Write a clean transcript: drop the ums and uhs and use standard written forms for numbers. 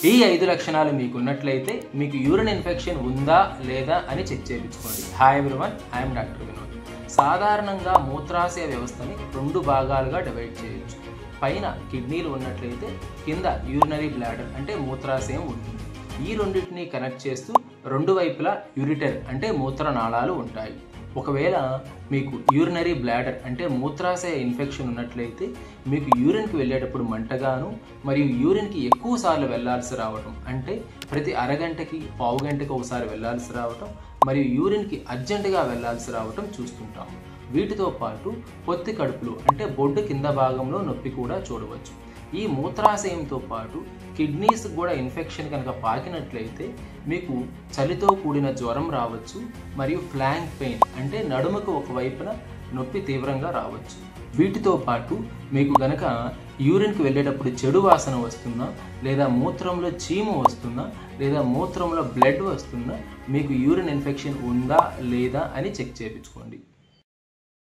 ఈ 5 లక్షణాలు మీకు ఉన్నట్లయితే మీకు యూరిన్ ఇన్ఫెక్షన్ ఉందా లేదా అని చెక్ చేయించుకోండి. Hi everyone, I'm doctor Vinod. సాధారణంగా మూత్రాశయ వ్యవస్థని 2 భాగాలుగా డివైడ్ చేయొచ్చు. పైన కిడ్నీలు ఉన్నట్లయితే కింద యూరినరీ బ్లాడర్ అంటే మూత్రాశయం ఉంటుంది. ఈ రెండింటిని కనెక్ట్ చేస్తూ 2 వైపులా యూరిటర్ అంటే మూత్రనాళాలు ఉంటాయి. ఒకవేళ మీకు యూరినరీ బ్లాడర్ అంటే మూత్రాశయ ఇన్ఫెక్షన్ ఉన్నట్లయితే మీకు యూరిన్కి వెళ్ళేటప్పుడు మంటగాను మరియు యూరిన్కి ఎక్కువ సార్లు వెళ్లాల్సి రావటం, అంటే ప్రతి అరగంటకి పావు గంటకి ఒకసారి వెళ్లాల్సి రావటం మరియు యూరిన్కి అర్జెంటుగా వెళ్లాల్సి రావటం చూస్తుంటాము. వీటితో పాటు పొత్తి కడుపులో అంటే బొడ్డు కింద భాగంలో నొప్పి కూడా చూడవచ్చు. ఈ మూత్రాశయంతో పాటు కిడ్నీస్ కూడా ఇన్ఫెక్షన్ కనుక పాకినట్లయితే మీకు చలితో కూడిన జ్వరం రావచ్చు మరియు ఫ్లాంక్ పెయిన్ అంటే నడుముకు ఒకవైపున నొప్పి తీవ్రంగా రావచ్చు. వీటితో పాటు మీకు గనక యూరిన్కి వెళ్ళేటప్పుడు చెడు వాసన వస్తున్నా లేదా మూత్రంలో చీము వస్తున్నా లేదా మూత్రంలో బ్లడ్ వస్తున్నా మీకు యూరిన్ ఇన్ఫెక్షన్ ఉందా లేదా అని చెక్ చేయించుకోండి.